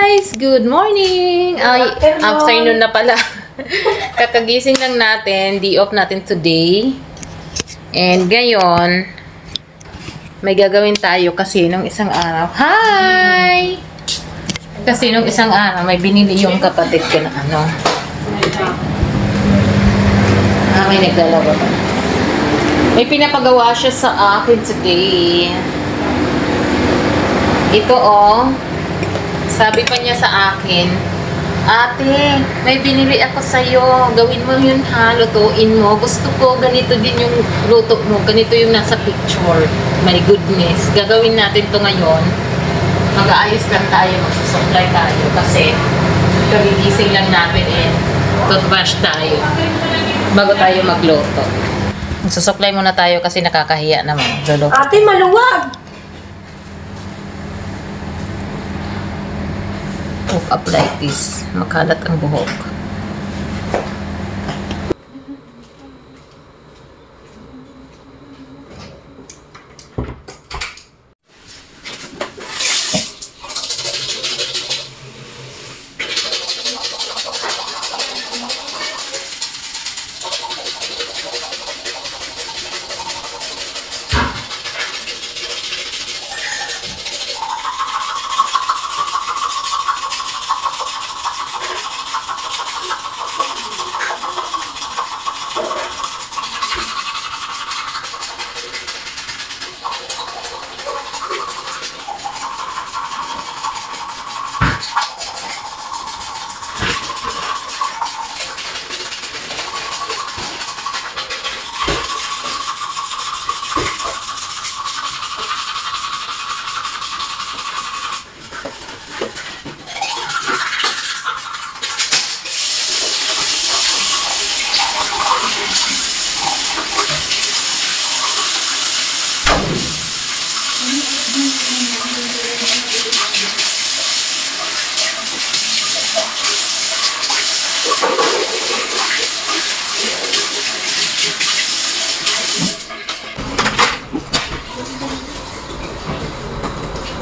guys! Good morning! Ay, afternoon na pala. Kakagising lang natin. Day off natin today. And ngayon, may gagawin tayo kasi nung isang araw. Hi! Kasi nung isang araw, may binili yung kapatid ko na ano. May nagdalawa pa. May pinapagawa siya sa akin today. Ito sabi pa niya sa akin, ate, may binili ako sa'yo. Gawin mo yun ha, lutuin mo. Gusto ko ganito din yung luto mo. Ganito yung nasa picture. My goodness. Gagawin natin to ngayon. Mag-aayos lang tayo, magsusupply tayo. Kasi kagigising lang natin toothbrush tayo. Bago tayo magluto. Magsusupply muna tayo kasi nakakahiya naman. Lolo. Ate, maluwag! Hook up like this. Makalat ang buhok.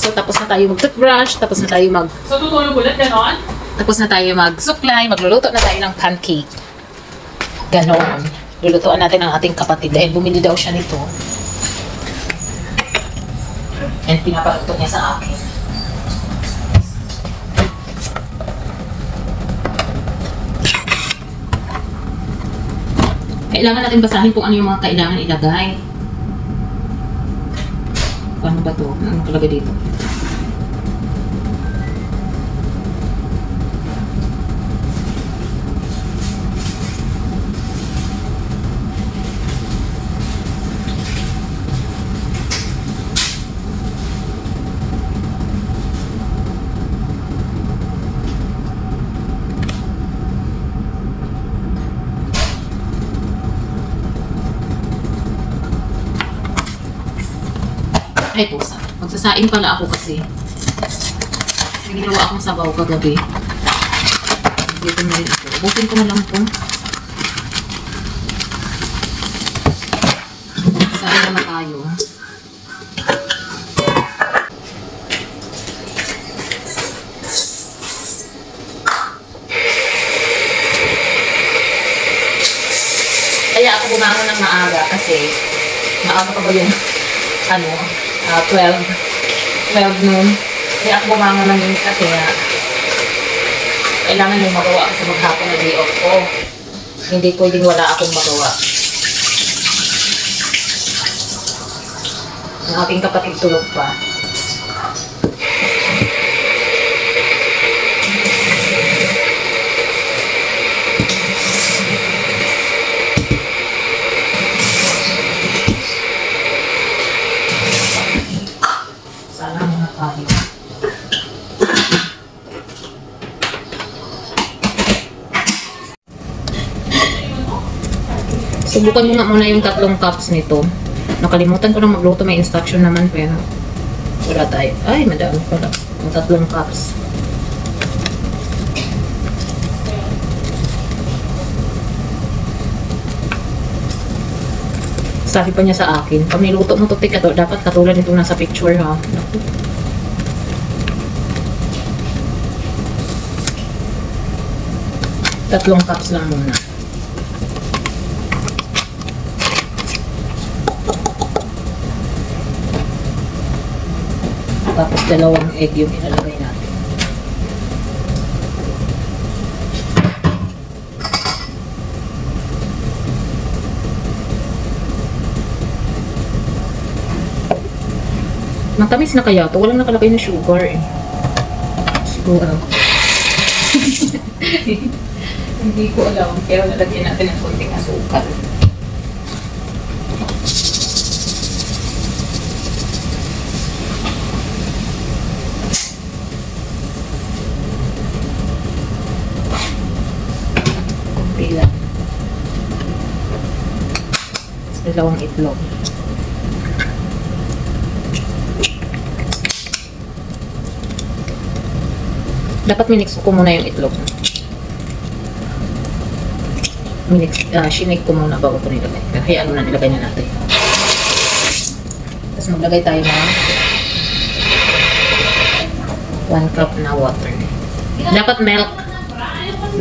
So, tapos na tayo mag-toothbrush, tapos na tayo So, tutulog ulit, ganon? tapos na tayo mag-suklay, magluluto na tayo ng pancake. Ganon. Lulutuan natin ang ating kapatid dahil bumili daw siya nito. And pinapaluto niya sa akin. Kailangan natin basahin kung ano yung mga kailangan ilagay. Ano ba ito? Ano kalagay dito? Ay, pusa. Magsasain pala ako kasi. May ginawa akong sabaw kagabi. Dito na rin ako. Ubusin ko na lang po. Magsasain naman tayo. Kaya ako bumangon ng maaga kasi maaga pa ba yung 12 noon. Kaya ako bumangon ng yun kasi kailangan yung magawa kasi maghapon na day off ko. Hindi pwedeng wala akong magawa. Ang aking kapatid tulog pa. Subukan mo nga muna yung 3 cups nito. Nakalimutan ko na magluto. May instruction naman pero wala tayo. Ay, madami pala. Yung 3 cups. Sabi pa niya sa akin, pag niluto mo ito, dapat katulad nito nasa picture ha. Naku. 3 cups lang muna. Tapos 2 egg yung ilalagay natin. Matamis na kaya to? Walang nakalagay na sugar eh. Siguro. Hindi ko alam. Kaya nalagyan natin ng konting asukal. Konti lang. 2 itlog. Dapat minix ko muna yung itlog. Shinik ko muna bago ko nilagay. Kaya ano na nilagay na natin. Tapos maglagay tayo ng 1 cup na water. Dapat milk.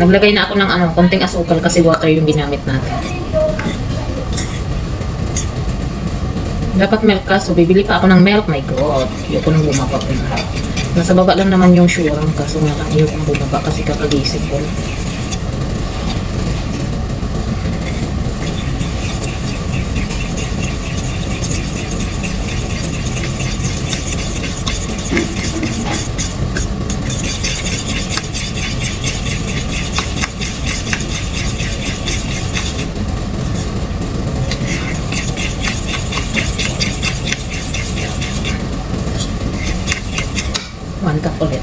Naglagay na ako ng konting asukal kasi water yung ginamit natin. Dapat milk ka. So bibili pa ako ng milk. My God. Hindi ko nang bumaba pa. Nasa baba lang naman yung sugar kaso nga lang iyo kung bumaba kasi kakagising ko. Cup ulit.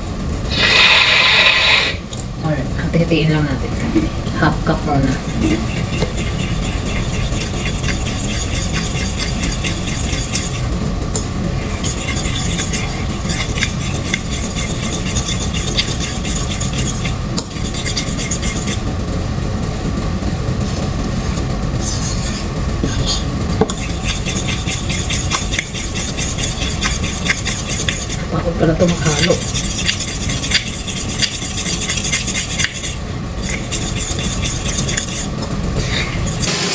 Alright, hati-hatiin lang natin. Half cup muna. Bakit pala ito maghalo?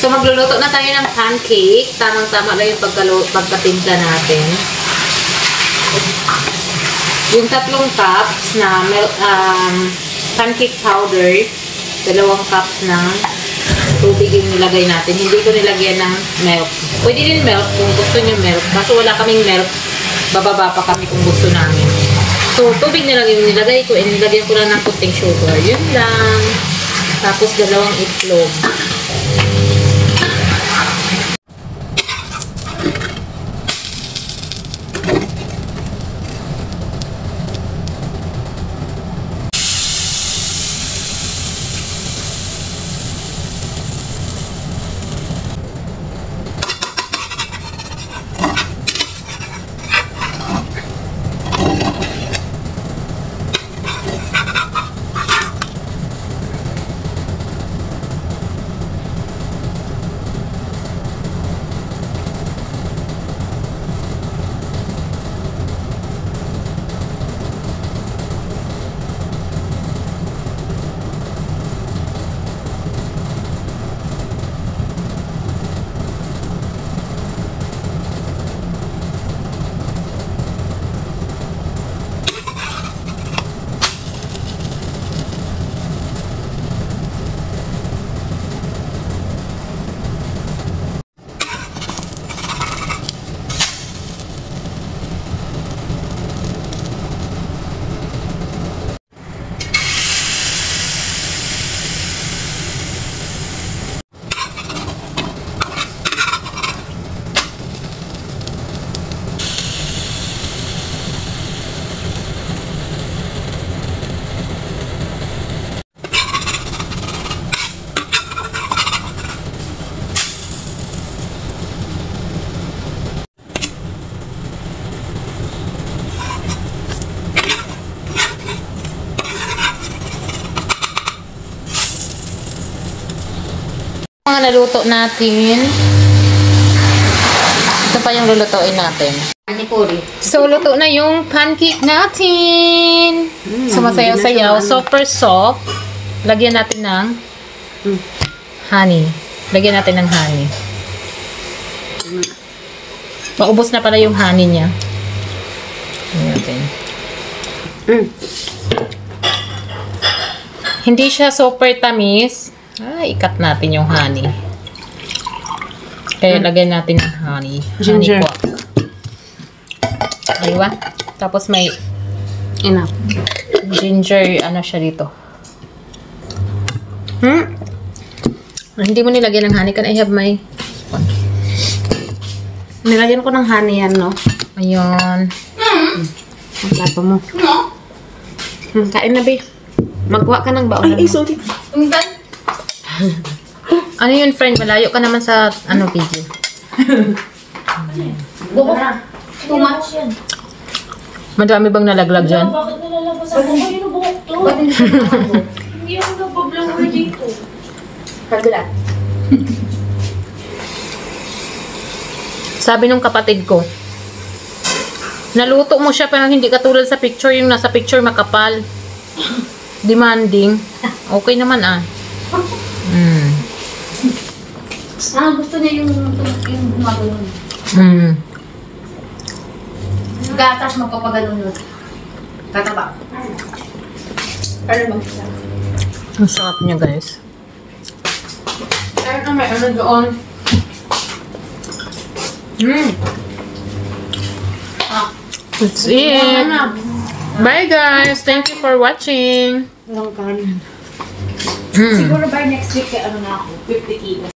So magluluto na tayo ng pancake. Tamang-tama lang yung pagkatimpla natin. Yung 3 cups na pancake powder, 2 cups ng tubig yung nilagay natin. Hindi ko nilagyan ng milk. Pwede din milk kung gusto nyo milk. Kaso wala kaming milk. Bababa pa kami kung gusto namin. So, tubig na lang yung nilagay ko. And nilagyan ko lang ng kunting sugar. Yun lang. Tapos 2 itlog. Mga naluto natin. Ito pa yung lulutuin natin. So, luto na yung pancake natin. Sumasayaw-sayaw. Super soft. lagyan natin ng honey. Lagyan natin ng honey. Maubos na pala yung honey niya. Lagyan natin. Hindi siya super tamis. Ikat natin yung honey. Kaya lagyan natin ng honey. Ginger. Honey quack. Diba? Tapos may Enough. ginger, ano siya dito. Hindi mo nilagyan ng honey. Can I have my... Nilagyan ko ng honey yan, no? Ayun. Ang plato mo. Kain na, be. Magwa ka ng baon. Ay, sorry. Ano yun, friend? Malayo ka naman sa ano video. Buko na. Too much yan. Madami bang nalaglag dyan? Bakit nalalabas ako? Kanino buhok to? Ba't hindi ko nalabas? Hindi ako nagpa-blower dito. Paglat. Sabi nung kapatid ko, naluto mo siya pero hindi katulad sa picture. Yung nasa picture makapal. Demanding. Okay naman Gusto niya yung gumagano. Gatas magpapagano nun. Tataba. Ano ba? Ang sarap niya, guys. Kaya na may ano doon. That's it. Bye, guys. Thank you for watching. Walang kanin. Siguro by next week, ano na ako, 50 kilos.